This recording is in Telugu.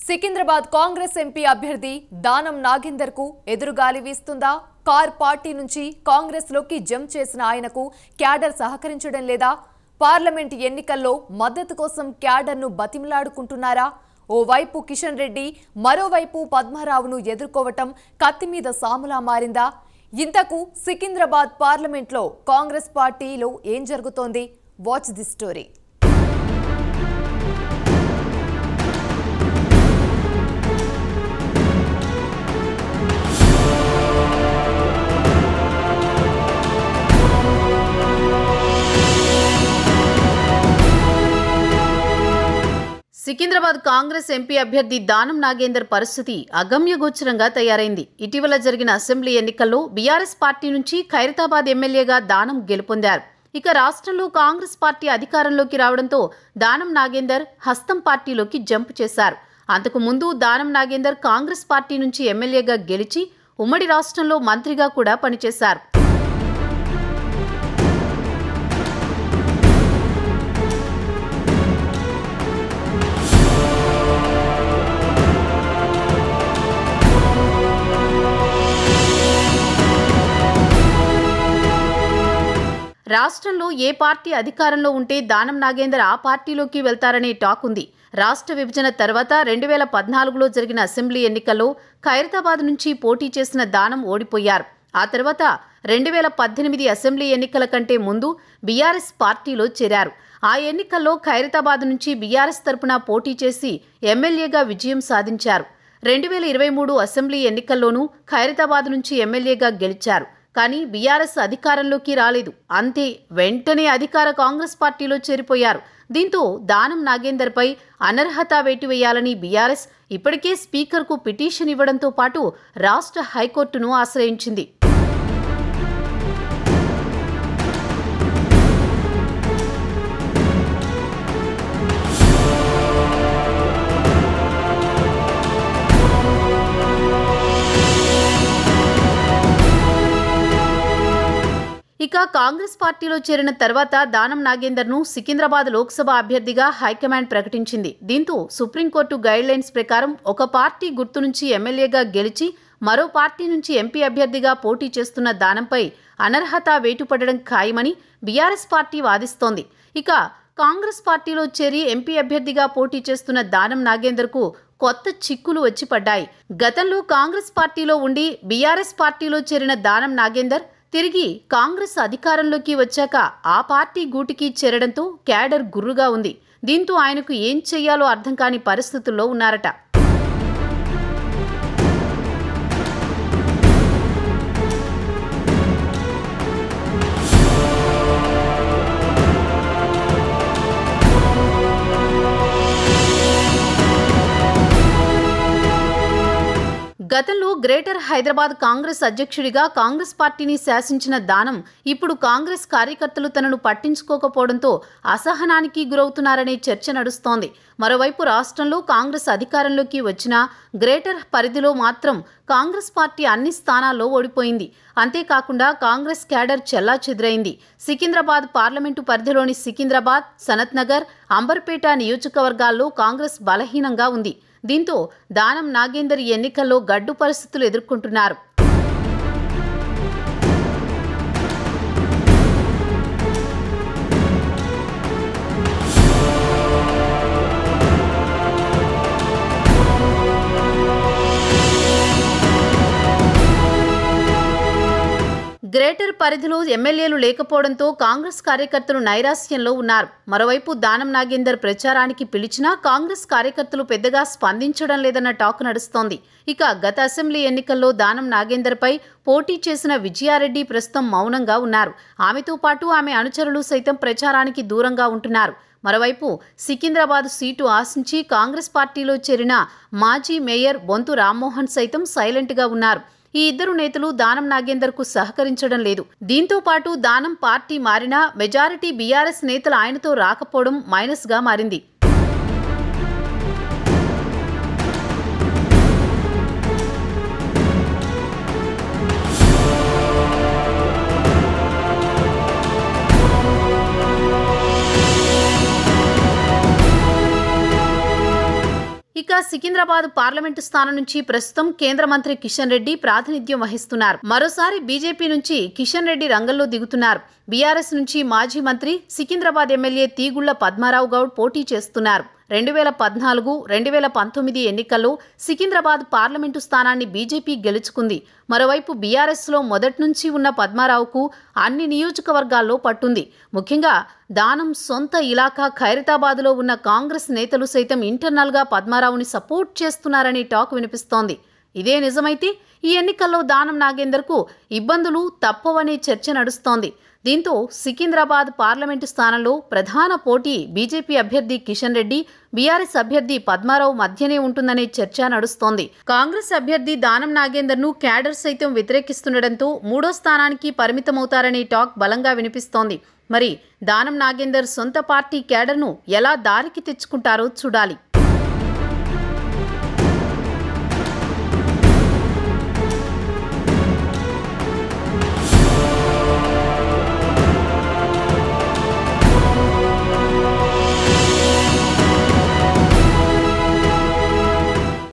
సికింద్రాబాద్ కాంగ్రెస్ ఎంపీ అభ్యర్థి దానం నాగేందర్ కు ఎదురుగాలి వీస్తుందా? కార్ పార్టీ నుంచి కాంగ్రెస్ లోకి జంప్ చేసిన ఆయనకు క్యాడర్ సహకరించడం లేదా? పార్లమెంట్ ఎన్నికల్లో మద్దతు కోసం క్యాడర్ ను బతిమలాడుకుంటున్నారా? ఓవైపు కిషన్ రెడ్డి, మరోవైపు పద్మారావును ఎదుర్కోవటం కత్తి మీద సాములా మారిందా? ఇంతకు సికింద్రాబాద్ పార్లమెంట్ లో కాంగ్రెస్ పార్టీలో ఏం జరుగుతోంది? Watch the story. Secunderabad Congress MP అభ్యర్థి దానం నాగేందర్ పరిస్థితి అగమ్యగోచరంగా తయారైంది. ఇటీవల జరిగిన అసెంబ్లీ ఎన్నికల్లో బీఆర్ఎస్ పార్టీ నుంచి ఖైరతాబాద్ ఎమ్మెల్యేగా దానం గెలుపొందారు. ఇక రాష్ట్రంలో కాంగ్రెస్ పార్టీ అధికారంలోకి రావడంతో దానం నాగేందర్ హస్తం పార్టీలోకి జంప్ చేశారు. అంతకు ముందు దానం నాగేందర్ కాంగ్రెస్ పార్టీ నుంచి ఎమ్మెల్యేగా గెలిచి ఉమ్మడి రాష్ట్రంలో మంత్రిగా కూడా పనిచేశారు. రాష్ట్రంలో ఏ పార్టీ అధికారంలో ఉంటే దానం నాగేందర్ ఆ పార్టీలోకి వెళ్తారనే టాక్ ఉంది. రాష్ట్ర విభజన తర్వాత 2014లో జరిగిన అసెంబ్లీ ఎన్నికల్లో ఖైరతాబాద్ నుంచి పోటీ చేసిన దానం ఓడిపోయారు. ఆ తర్వాత 2018 అసెంబ్లీ ఎన్నికల కంటే ముందు బీఆర్ఎస్ పార్టీలో చేరారు. ఆ ఎన్నికల్లో ఖైరతాబాద్ నుంచి బీఆర్ఎస్ తరపున పోటీ చేసి ఎమ్మెల్యేగా విజయం సాధించారు. 2023 అసెంబ్లీ ఎన్నికల్లోనూ ఖైరతాబాద్ నుంచి ఎమ్మెల్యేగా గెలిచారు. కానీ బీఆర్ఎస్ అధికారంలోకి రాలేదు. అంతే, వెంటనే అధికార కాంగ్రెస్ పార్టీలో చేరిపోయారు. దీంతో దానం నాగేందర్ పై అనర్హత వేటు వేయాలని బీఆర్ఎస్ ఇప్పటికే స్పీకర్కు పిటిషన్ ఇవ్వడంతో పాటు రాష్ట్ర హైకోర్టును ఆశ్రయించింది. ఇక కాంగ్రెస్ పార్టీలో చేరిన తర్వాత దానం నాగేందర్ను సికింద్రాబాద్ లోక్సభ అభ్యర్థిగా హైకమాండ్ ప్రకటించింది. దీంతో సుప్రీంకోర్టు గైడ్లైన్స్ ప్రకారం ఒక పార్టీ గుర్తు నుంచి ఎమ్మెల్యేగా గెలిచి మరో పార్టీ నుంచి ఎంపీ అభ్యర్థిగా పోటీ చేస్తున్న దానంపై అనర్హత వేటు పడడం ఖాయమని బీఆర్ఎస్ పార్టీ వాదిస్తోంది. ఇక కాంగ్రెస్ పార్టీలో చేరి ఎంపీ అభ్యర్థిగా పోటీ చేస్తున్న దానం నాగేందర్కు కొత్త చిక్కులు వచ్చి పడ్డాయి. గతంలో కాంగ్రెస్ పార్టీలో ఉండి బీఆర్ఎస్ పార్టీలో చేరిన దానం నాగేందర్ తిరిగి కాంగ్రెస్ అధికారంలోకి వచ్చాక ఆ పార్టీ గూటికి చేరడంతో క్యాడర్ గుర్రుగా ఉంది. దీంతో ఆయనకు ఏం చెయ్యాలో అర్థం కాని పరిస్థితుల్లో ఉన్నారట. గతంలో గ్రేటర్ హైదరాబాద్ కాంగ్రెస్ అధ్యక్షుడిగా కాంగ్రెస్ పార్టీని శాసించిన దానం ఇప్పుడు కాంగ్రెస్ కార్యకర్తలు తనను పట్టించుకోకపోవడంతో అసహనానికి గురవుతున్నారనే చర్చ నడుస్తోంది. మరోవైపు రాష్ట్రంలో కాంగ్రెస్ అధికారంలోకి వచ్చినా గ్రేటర్ పరిధిలో మాత్రం కాంగ్రెస్ పార్టీ అన్ని స్థానాల్లో ఓడిపోయింది. అంతేకాకుండా కాంగ్రెస్ క్యాడర్ చెల్లాచెదురైంది. సికింద్రాబాద్ పార్లమెంటు పరిధిలోని సికింద్రాబాద్, సనత్ నగర్, అంబర్పేట నియోజకవర్గాల్లో కాంగ్రెస్ బలహీనంగా ఉంది. దీంతో దానం నాగేందర్ ఎన్నికల్లో గడ్డు పరిస్థితులు ఎదుర్కొంటున్నారు. గ్రేటర్ పరిధిలో ఎమ్మెల్యేలు లేకపోవడంతో కాంగ్రెస్ కార్యకర్తలు నైరాశ్యంలో ఉన్నారు. మరోవైపు దానం నాగేందర్ ప్రచారానికి పిలిచినా కాంగ్రెస్ కార్యకర్తలు పెద్దగా స్పందించడం లేదన్న టాక్ నడుస్తోంది. ఇక గత అసెంబ్లీ ఎన్నికల్లో దానం నాగేందర్ పై పోటీ చేసిన విజయారెడ్డి ప్రస్తుతం మౌనంగా ఉన్నారు. ఆమెతో పాటు ఆమె అనుచరులు సైతం ప్రచారానికి దూరంగా ఉంటున్నారు. మరోవైపు సికింద్రాబాద్ సీటు ఆశించి కాంగ్రెస్ పార్టీలో చేరిన మాజీ మేయర్ బొంతు రామ్మోహన్ సైతం సైలెంట్గా ఉన్నారు. ఈ ఇద్దరు నేతలు దానం నాగేందర్కు సహకరించడం లేదు. దీంతో పాటు దానం పార్టీ మారినా మెజారిటీ బీఆర్ఎస్ నేతలు ఆయనతో రాకపోవడం మైనస్గా మారింది. ఇక ఇక సికింద్రాబాద్ పార్లమెంటు స్థానం నుంచి ప్రస్తుతం కేంద్ర మంత్రి కిషన్ రెడ్డి ప్రాతినిధ్యం వహిస్తున్నారు. మరోసారి బీజేపీ నుంచి కిషన్ రెడ్డి రంగంలో దిగుతున్నారు. బీఆర్ఎస్ నుంచి మాజీ మంత్రి సికింద్రాబాద్ ఎమ్మెల్యే తీగుళ్ల పద్మారావు గౌడ్ పోటీ చేస్తున్నారు. 2014, 2019 ఎన్నికల్లో సికింద్రాబాద్ పార్లమెంటు స్థానాన్ని బీజేపీ గెలుచుకుంది. మరోవైపు బీఆర్ఎస్లో మొదటి నుంచి ఉన్న పద్మారావుకు అన్ని నియోజకవర్గాల్లో పట్టుంది. ముఖ్యంగా దానం సొంత ఇలాకా ఖైరతాబాద్లో ఉన్న కాంగ్రెస్ నేతలు సైతం ఇంటర్నల్గా పద్మారావుని సపోర్ట్ చేస్తున్నారని టాక్ వినిపిస్తోంది. ఇదే నిజమైతే ఈ ఎన్నికల్లో దానం నాగేందర్కు ఇబ్బందులు తప్పవనే చర్చ నడుస్తోంది. దీంతో సికింద్రాబాద్ పార్లమెంటు స్థానంలో ప్రధాన పోటీ బీజేపీ అభ్యర్థి కిషన్ రెడ్డి, బీఆర్ఎస్ అభ్యర్థి పద్మారావు మధ్యనే ఉంటుందనే చర్చ నడుస్తోంది. కాంగ్రెస్ అభ్యర్థి దానం నాగేందర్ను క్యాడర్ సైతం వ్యతిరేకిస్తుండటంతో మూడో స్థానానికి పరిమితమవుతారనే టాక్ బలంగా వినిపిస్తోంది. మరి దానం నాగేందర్ సొంత పార్టీ క్యాడర్ను ఎలా దారికి తెచ్చుకుంటారో చూడాలి.